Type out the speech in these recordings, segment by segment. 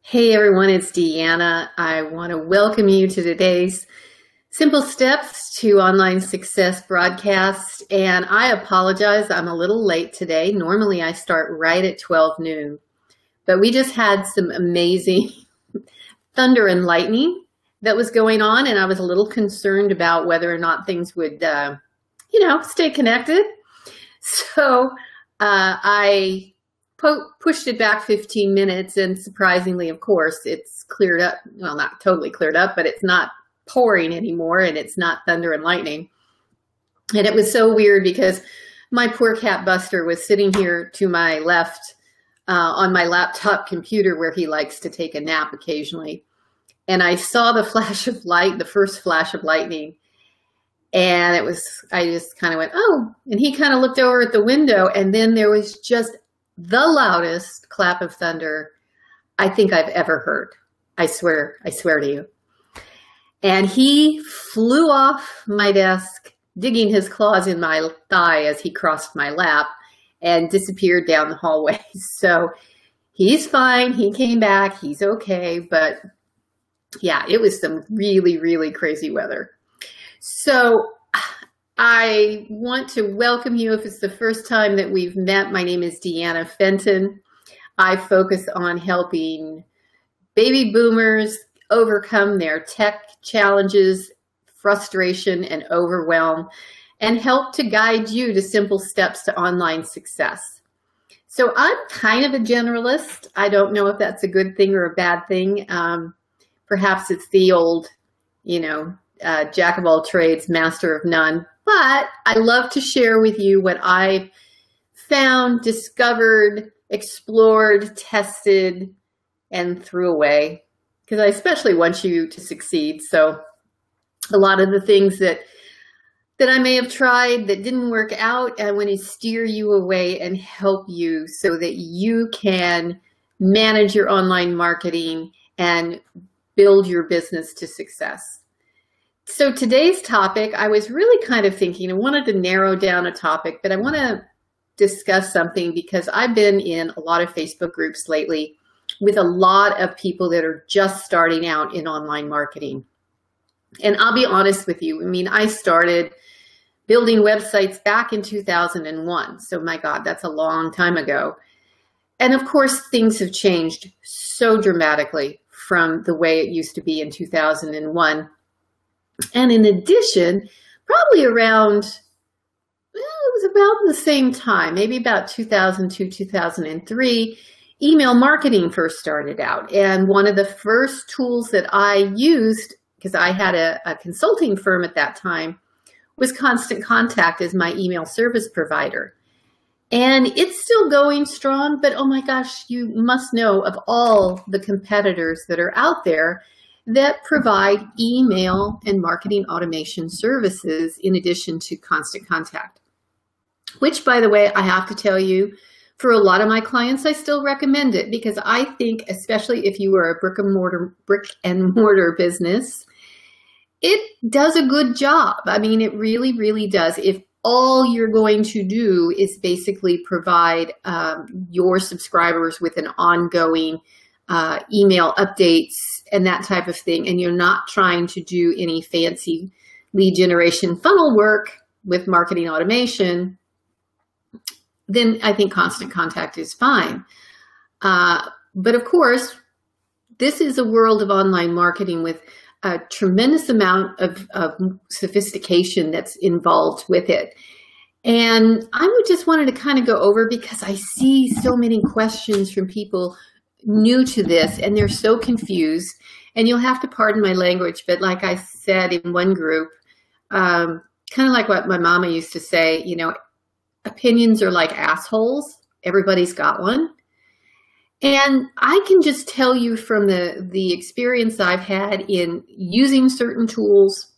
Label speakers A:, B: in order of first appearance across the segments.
A: Hey everyone, it's Deanna. I want to welcome you to today's Simple Steps to Online Success broadcast. And I apologize, I'm a little late today. Normally I start right at 12 noon, but we just had some amazing thunder and lightning that was going on, and I was a little concerned about whether or not things would, stay connected. So I pushed it back 15 minutes, and surprisingly, of course, it's cleared up. Well, not totally cleared up, but it's not pouring anymore, and it's not thunder and lightning. And it was so weird because my poor cat Buster was sitting here to my left on my laptop computer where he likes to take a nap occasionally. And I saw the flash of light, the first flash of lightning. And I just kind of went, oh, and he kind of looked over at the window, and then there was just the loudest clap of thunder I think I've ever heard. I swear to you. And he flew off my desk, digging his claws in my thigh as he crossed my lap and disappeared down the hallway. So he's fine. He came back. He's okay. But yeah, it was some really, really crazy weather. So I want to welcome you if it's the first time that we've met. My name is Deanna Fenton. I focus on helping baby boomers overcome their tech challenges, frustration, and overwhelm, and help to guide you to simple steps to online success. So I'm kind of a generalist. I don't know if that's a good thing or a bad thing. Perhaps it's the old, jack of all trades, master of none. But I love to share with you what I've found, discovered, explored, tested, and threw away, because I especially want you to succeed. So a lot of the things that I may have tried that didn't work out, I want to steer you away and help you so that you can manage your online marketing and build your business to success. So today's topic, I was really kind of thinking, I wanted to narrow down a topic, but I want to discuss something because I've been in a lot of Facebook groups lately with a lot of people that are just starting out in online marketing. And I'll be honest with you, I started building websites back in 2001. So my God, that's a long time ago. And of course, things have changed so dramatically from the way it used to be in 2001. And in addition, probably around, it was about the same time, maybe about 2002, 2003, email marketing first started out. And one of the first tools that I used, because I had a consulting firm at that time, was Constant Contact as my email service provider. And it's still going strong, but oh my gosh, you must know of all the competitors that are out there that provide email and marketing automation services in addition to Constant Contact, which, by the way, I have to tell you, for a lot of my clients, I still recommend it because I think, especially if you are a brick and mortar business, it does a good job. It really, really does. If all you're going to do is basically provide your subscribers with an ongoing email updates and that type of thing, and you're not trying to do any fancy lead generation funnel work with marketing automation, then I think Constant Contact is fine. But of course, this is a world of online marketing with a tremendous amount of sophistication that's involved with it. And I just wanted to kind of go over, because I see so many questions from people new to this, and they're so confused. And you'll have to pardon my language, but like I said in one group, kind of like what my mama used to say, opinions are like assholes. Everybody's got one. And I can just tell you from the experience I've had in using certain tools,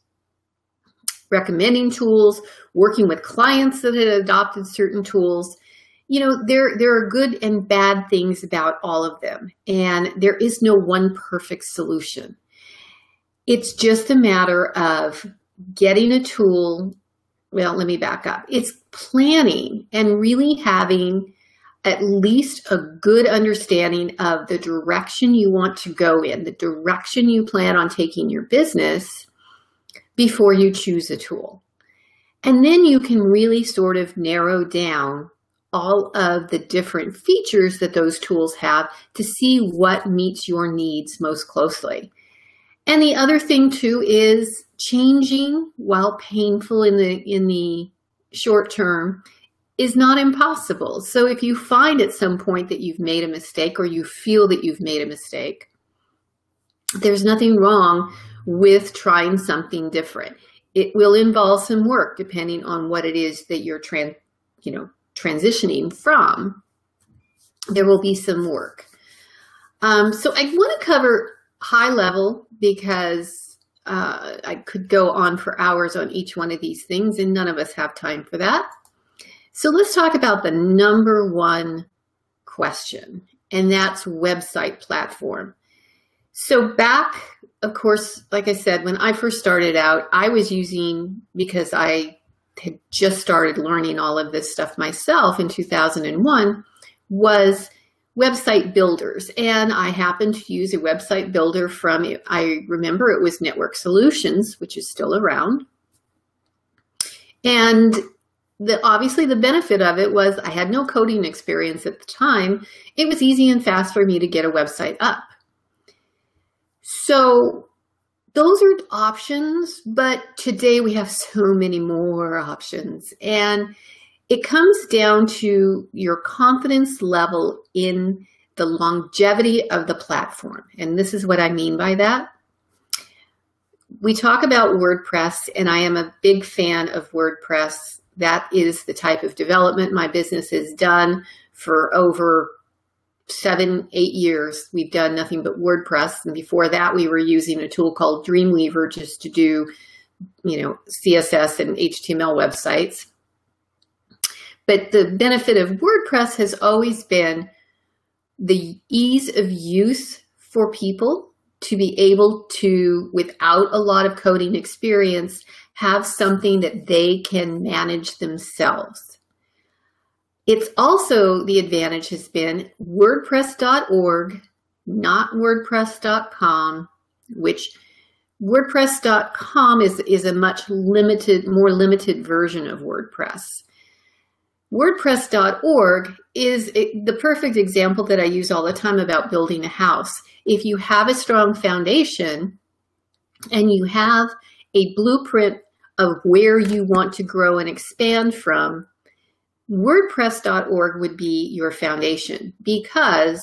A: recommending tools, working with clients that had adopted certain tools, there are good and bad things about all of them. And there is no one perfect solution. It's just a matter of getting a tool. Well, let me back up. It's planning and really having at least a good understanding of the direction you want to go in, the direction you plan on taking your business before you choose a tool. And then you can really sort of narrow down all of the different features that those tools have to see what meets your needs most closely. And the other thing too is changing, while painful in the short term, is not impossible. So if you find at some point that you've made a mistake, or you feel that you've made a mistake, there's nothing wrong with trying something different. It will involve some work depending on what it is that you're transitioning from. There will be some work. So I want to cover high level because I could go on for hours on each one of these things, and none of us have time for that. So let's talk about the number one question, and that's website platform. So back, of course, like I said, when I first started out, I was using, because I had just started learning all of this stuff myself in 2001, was website builders. And I happened to use a website builder from, I remember it was Network Solutions, which is still around. And obviously the benefit of it was I had no coding experience at the time. It was easy and fast for me to get a website up. So those are options, but today we have so many more options. And it comes down to your confidence level in the longevity of the platform. And this is what I mean by that. We talk about WordPress, and I am a big fan of WordPress. That is the type of development my business has done for over 7-8 years. We've done nothing but WordPress. And before that, we were using a tool called Dreamweaver just to do, CSS and HTML websites. But the benefit of WordPress has always been the ease of use for people to be able to, without a lot of coding experience, have something that they can manage themselves. It's also, the advantage has been WordPress.org, not WordPress.com, which WordPress.com is a much more limited version of WordPress. WordPress.org is the perfect example that I use all the time about building a house. If you have a strong foundation and you have a blueprint of where you want to grow and expand from, WordPress.org would be your foundation, because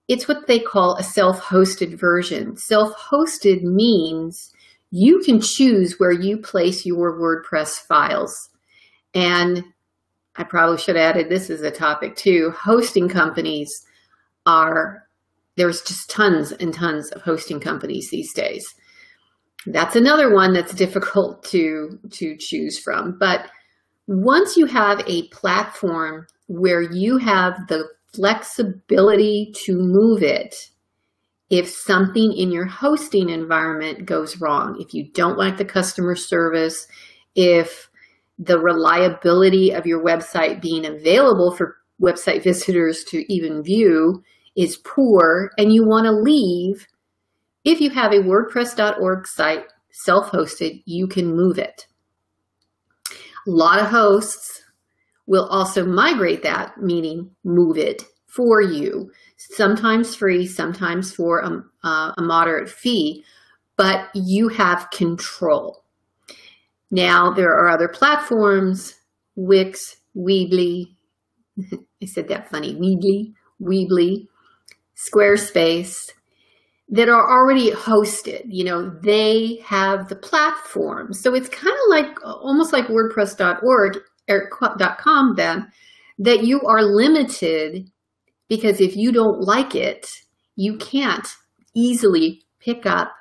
A: it's what they call a self-hosted version. Self-hosted means you can choose where you place your WordPress files. And I probably should have added this as a topic too. Hosting companies there's just tons and tons of hosting companies these days. That's another one that's difficult to choose from. But once you have a platform where you have the flexibility to move it, if something in your hosting environment goes wrong, if you don't like the customer service, if the reliability of your website being available for website visitors to even view is poor and you want to leave, if you have a WordPress.org site self-hosted, you can move it. A lot of hosts will also migrate that, meaning move it for you, sometimes free, sometimes for a moderate fee, but you have control. Now, there are other platforms, Wix, Weebly, I said that funny, Weebly, Squarespace, that are already hosted. They have the platform. So it's kind of like, almost like WordPress.org or .com then, that you are limited, because if you don't like it, you can't easily pick up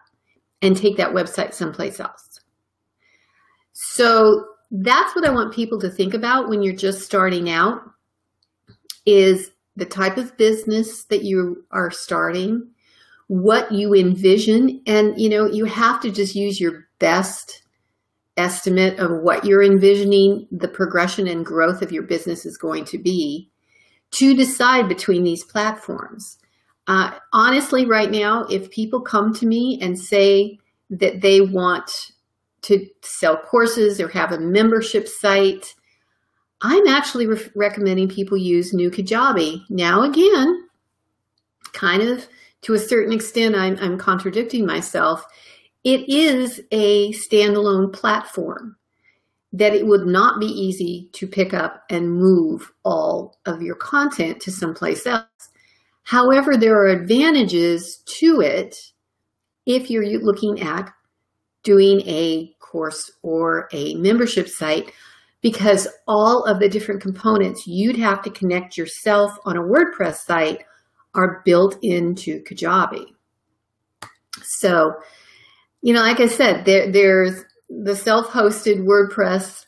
A: and take that website someplace else. So that's what I want people to think about when you're just starting out, is the type of business that you are starting, what you envision, and you have to just use your best estimate of what you're envisioning the progression and growth of your business is going to be to decide between these platforms. Honestly, right now, if people come to me and say that they want to sell courses or have a membership site, I'm actually recommending people use New Kajabi. Now, again, kind of to a certain extent, I'm contradicting myself. It is a standalone platform that it would not be easy to pick up and move all of your content to someplace else. However, there are advantages to it if you're looking at doing a course or a membership site, because all of the different components you'd have to connect yourself on a WordPress site are built into Kajabi. So, you know, like I said, there's the self-hosted WordPress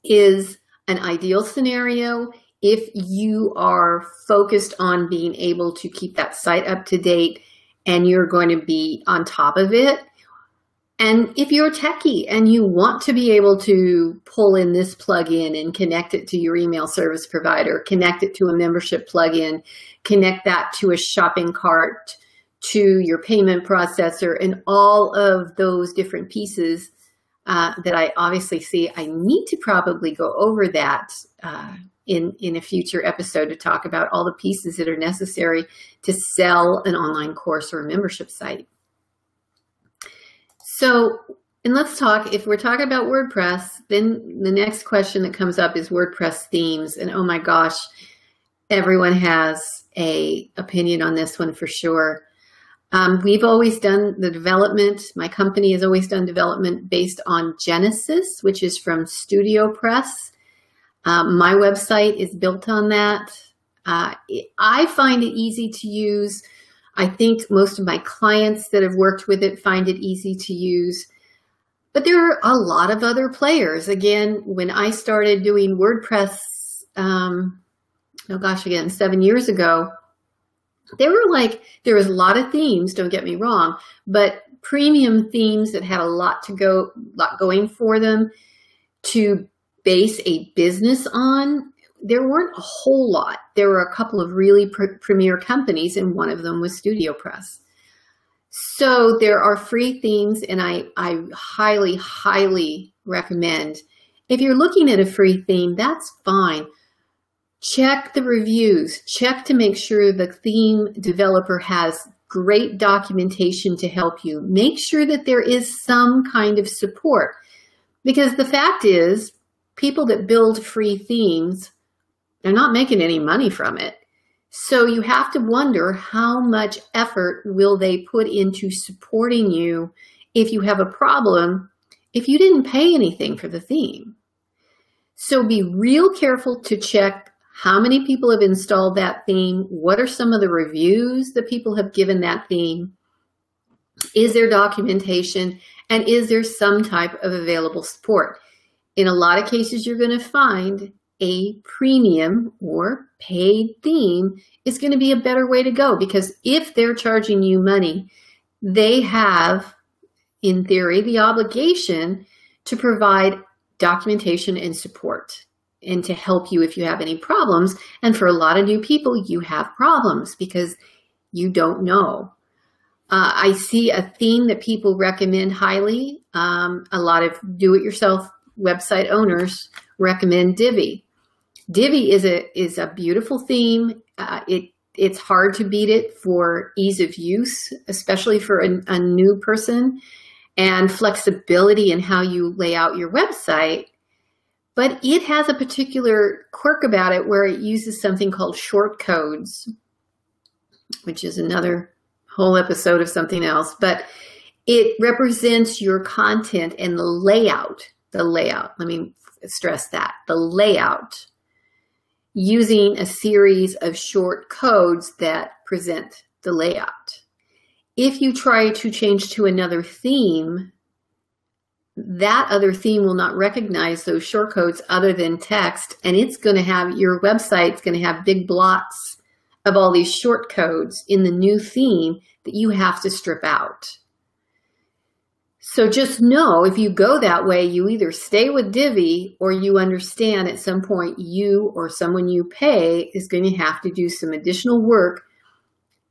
A: is an ideal scenario if you are focused on being able to keep that site up to date and you're going to be on top of it. And if you're a techie and you want to be able to pull in this plugin and connect it to your email service provider, connect it to a membership plugin, connect that to a shopping cart, to your payment processor, and all of those different pieces that I obviously see, I need to probably go over that in a future episode to talk about all the pieces that are necessary to sell an online course or a membership site. So, and let's talk, if we're talking about WordPress, then the next question that comes up is WordPress themes. And oh my gosh, everyone has an opinion on this one for sure. We've always done the development. My company has always done development based on Genesis, which is from StudioPress. My website is built on that. I find it easy to use. I think most of my clients that have worked with it find it easy to use. But there are a lot of other players. Again, when I started doing WordPress, oh gosh, again, 7 years ago, there was a lot of themes, don't get me wrong, but premium themes that had a lot going for them to base a business on, there weren't a whole lot. There were a couple of really premier companies, and one of them was StudioPress. So there are free themes, and I highly, highly recommend, if you're looking at a free theme, that's fine. Check the reviews. Check to make sure the theme developer has great documentation to help you. Make sure that there is some kind of support, because the fact is, people that build free themes, they're not making any money from it. So you have to wonder how much effort will they put into supporting you if you have a problem, if you didn't pay anything for the theme. So be real careful to check how many people have installed that theme. What are some of the reviews that people have given that theme? Is there documentation? And is there some type of available support? In a lot of cases, you're going to find a premium or paid theme is going to be a better way to go, because if they're charging you money, they have, in theory, the obligation to provide documentation and support and to help you if you have any problems. And for a lot of new people, you have problems because you don't know. I see a theme that people recommend highly. A lot of do-it-yourself website owners recommend Divi. Divi is a beautiful theme. It's hard to beat it for ease of use, especially for a new person, and flexibility in how you lay out your website. But it has a particular quirk about it where it uses something called short codes, which is another whole episode of something else. But it represents your content and the layout. Let me stress that. The layout, using a series of short codes that present the layout. If you try to change to another theme, that other theme will not recognize those short codes other than text, and it's going to have, your website's going to have big blocks of all these short codes in the new theme that you have to strip out. So just know if you go that way, you either stay with Divi or you understand at some point you or someone you pay is going to have to do some additional work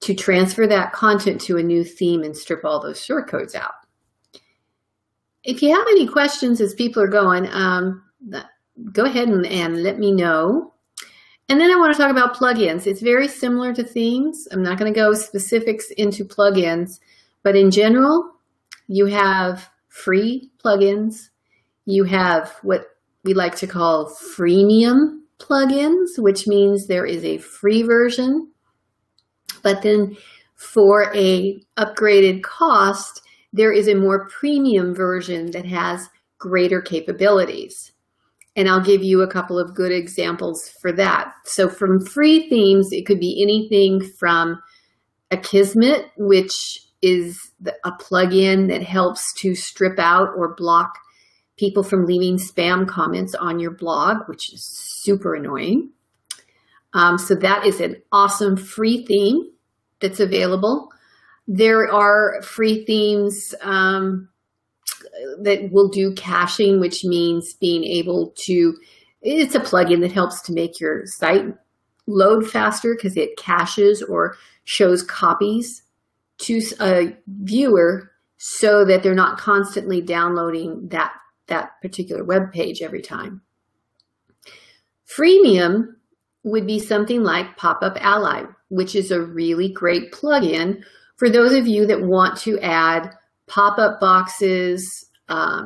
A: to transfer that content to a new theme and strip all those shortcodes out. If you have any questions as people are going, go ahead and let me know. And then I want to talk about plugins. It's very similar to themes. I'm not going to go specifics into plugins, but in general, you have free plugins. You have what we like to call freemium plugins, which means there is a free version. But then for a upgraded cost, there is a more premium version that has greater capabilities. And I'll give you a couple of good examples for that. So from free themes, it could be anything from Akismet, which is a plugin that helps to strip out or block people from leaving spam comments on your blog, which is super annoying. So that is an awesome free theme that's available. There are free themes that will do caching, which means being able to, it's a plugin that helps to make your site load faster because it caches or shows copies to a viewer so that they're not constantly downloading that particular web page every time. Freemium would be something like PopUp Ally, which is a really great plugin for those of you that want to add pop-up boxes,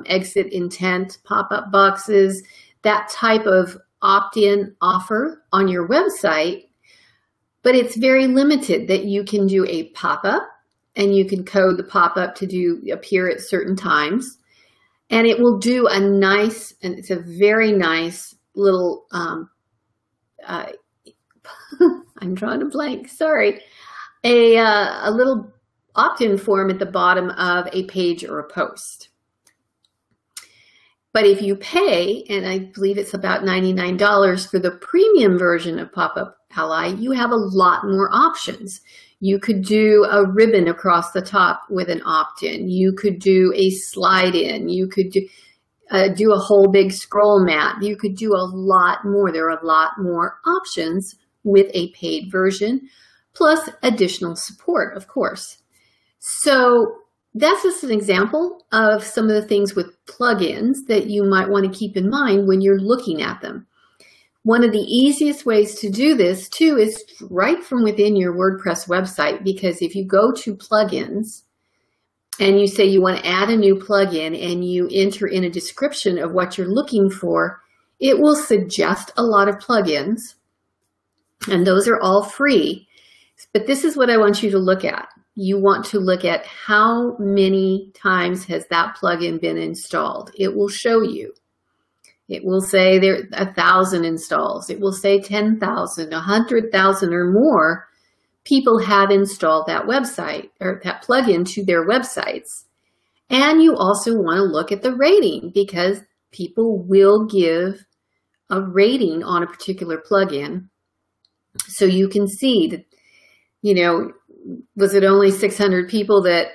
A: exit intent pop-up boxes, that type of opt-in offer on your website, but it's very limited that you can do a pop-up and you can code the pop-up to appear at certain times. And it will do a nice, and it's a very nice little, I'm drawing a blank, sorry, a little opt-in form at the bottom of a page or a post. But if you pay, and I believe it's about $99 for the premium version of PopUp Ally, you have a lot more options. You could do a ribbon across the top with an opt-in. You could do a slide-in. You could do a whole big scroll mat. You could do a lot more. There are a lot more options with a paid version, plus additional support, of course. So that's just an example of some of the things with plugins that you might want to keep in mind when you're looking at them. One of the easiest ways to do this too is right from within your WordPress website, because if you go to plugins and you say you want to add a new plugin and you enter in a description of what you're looking for, it will suggest a lot of plugins, and those are all free. But this is what I want you to look at. You want to look at how many times has that plugin been installed. It will show you. It will say there 1,000 installs. It will say 10,000, 100,000 or more people have installed that website or that plugin to their websites. And you also want to look at the rating, because people will give a rating on a particular plugin. So you can see that, you know, was it only 600 people that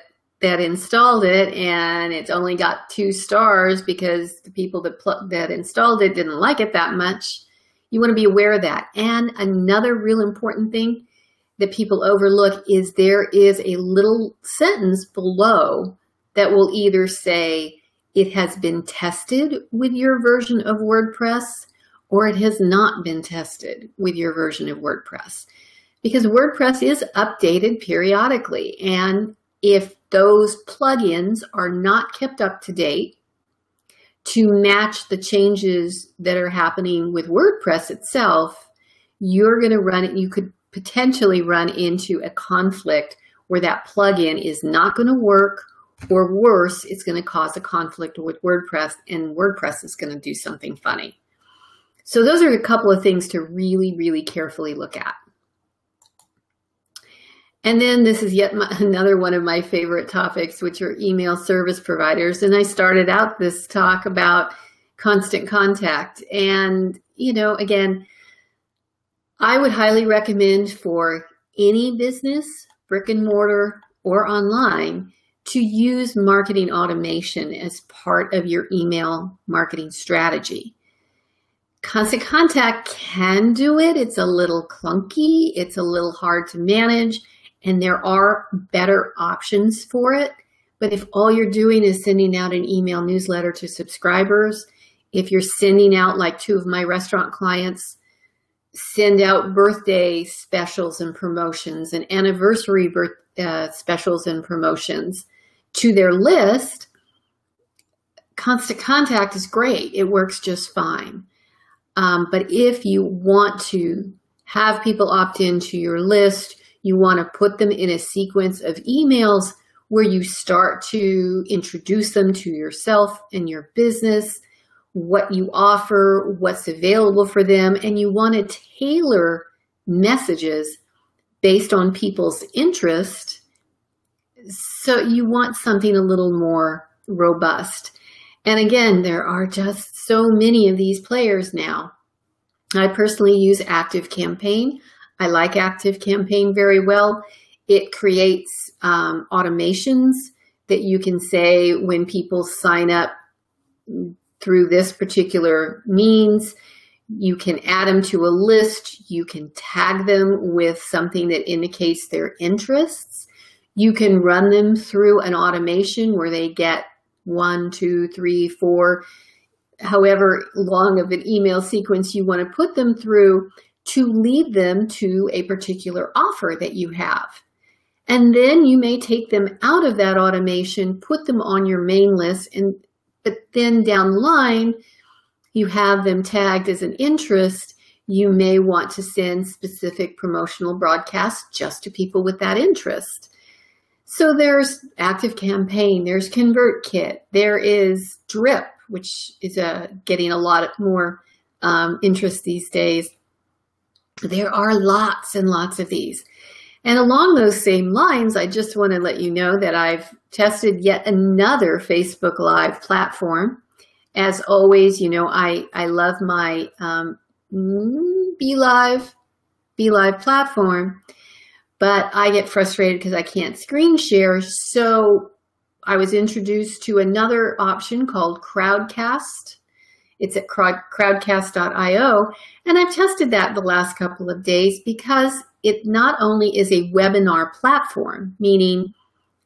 A: installed it, and it's only got 2 stars because the people that installed it didn't like it that much. You want to be aware of that. And another real important thing that people overlook is there is a little sentence below that will either say it has been tested with your version of WordPress or it has not been tested with your version of WordPress. Because WordPress is updated periodically, and if those plugins are not kept up to date to match the changes that are happening with WordPress itself, you're going to you could potentially run into a conflict where that plugin is not going to work, or worse, it's going to cause a conflict with WordPress, and WordPress is going to do something funny. So those are a couple of things to really, really carefully look at. And then this is yet another one of my favorite topics, which are email service providers. And I started out this talk about constant contact. And, you know, again, I would highly recommend for any business, brick and mortar or online, to use marketing automation as part of your email marketing strategy. Constant Contact can do it. It's a little clunky. It's a little hard to manage, and there are better options for it. But if all you're doing is sending out an email newsletter to subscribers, if you're sending out, like 2 of my restaurant clients send out birthday specials and promotions and anniversary specials and promotions to their list, Constant Contact is great. It works just fine. But if you want to have people opt into your list, you want to put them in a sequence of emails where you start to introduce them to yourself and your business, what you offer, what's available for them, and you want to tailor messages based on people's interest. So you want something a little more robust. And again, there are just so many of these players now. I personally use ActiveCampaign. I like ActiveCampaign very well. It creates automations that you can say when people sign up through this particular means, you can add them to a list. You can tag them with something that indicates their interests. You can run them through an automation where they get 1, 2, 3, 4, however long of an email sequence you want to put them through to lead them to a particular offer that you have. And then you may take them out of that automation, put them on your main list, but then down the line, you have them tagged as an interest. You may want to send specific promotional broadcasts just to people with that interest. So there's ActiveCampaign, there's ConvertKit, there is Drip, which is getting a lot more interest these days. There are lots and lots of these. And along those same lines, I just want to let you know that I've tested yet another Facebook Live platform. As always, you know, I love my BeLive platform, but I get frustrated because I can't screen share. So I was introduced to another option called Crowdcast. It's at crowdcast.io, and I've tested that the last couple of days because it not only is a webinar platform, meaning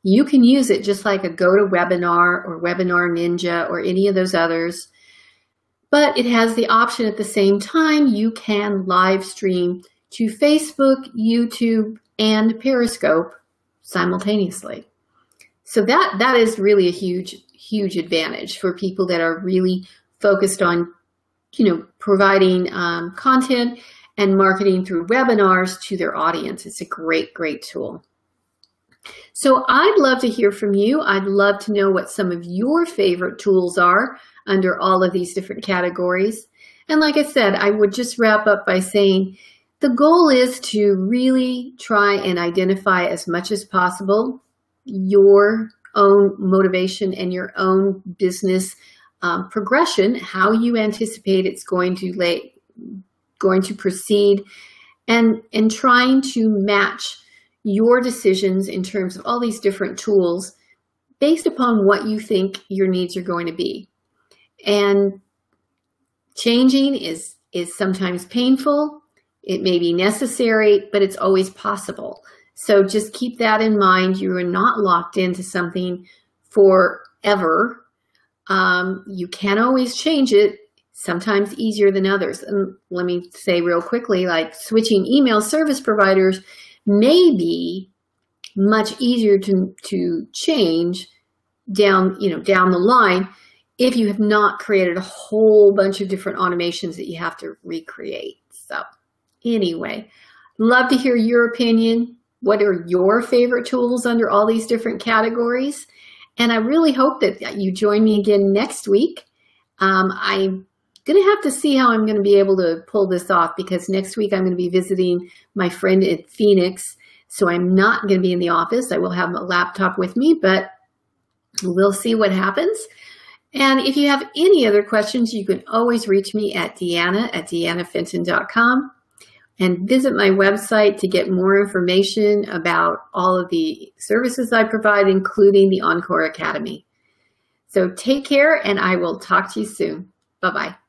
A: you can use it just like a GoToWebinar or Webinar Ninja or any of those others, but it has the option at the same time you can live stream to Facebook, YouTube, and Periscope simultaneously. So that is really a huge advantage for people that are really focused on, you know, providing content and marketing through webinars to their audience. It's a great tool. So I'd love to hear from you. I'd love to know what some of your favorite tools are under all of these different categories. And like I said, I would just wrap up by saying the goal is to really try and identify as much as possible your own motivation and your own business progression, how you anticipate it's going to proceed, and trying to match your decisions in terms of all these different tools based upon what you think your needs are going to be. And changing is sometimes painful. It may be necessary, but it's always possible. So just keep that in mind. You are not locked into something forever. You can always change it, sometimes easier than others. And let me say real quickly, like switching email service providers may be much easier to change down the line if you have not created a whole bunch of different automations that you have to recreate. So anyway, love to hear your opinion. What are your favorite tools under all these different categories? And I really hope that you join me again next week. I'm going to have to see how I'm going to be able to pull this off, because next week I'm going to be visiting my friend in Phoenix. So I'm not going to be in the office. I will have a laptop with me, but we'll see what happens. And if you have any other questions, you can always reach me at Deanna at DeannaFenton.com. and visit my website to get more information about all of the services I provide, including the Encore Academy. So take care, and I will talk to you soon. Bye-bye.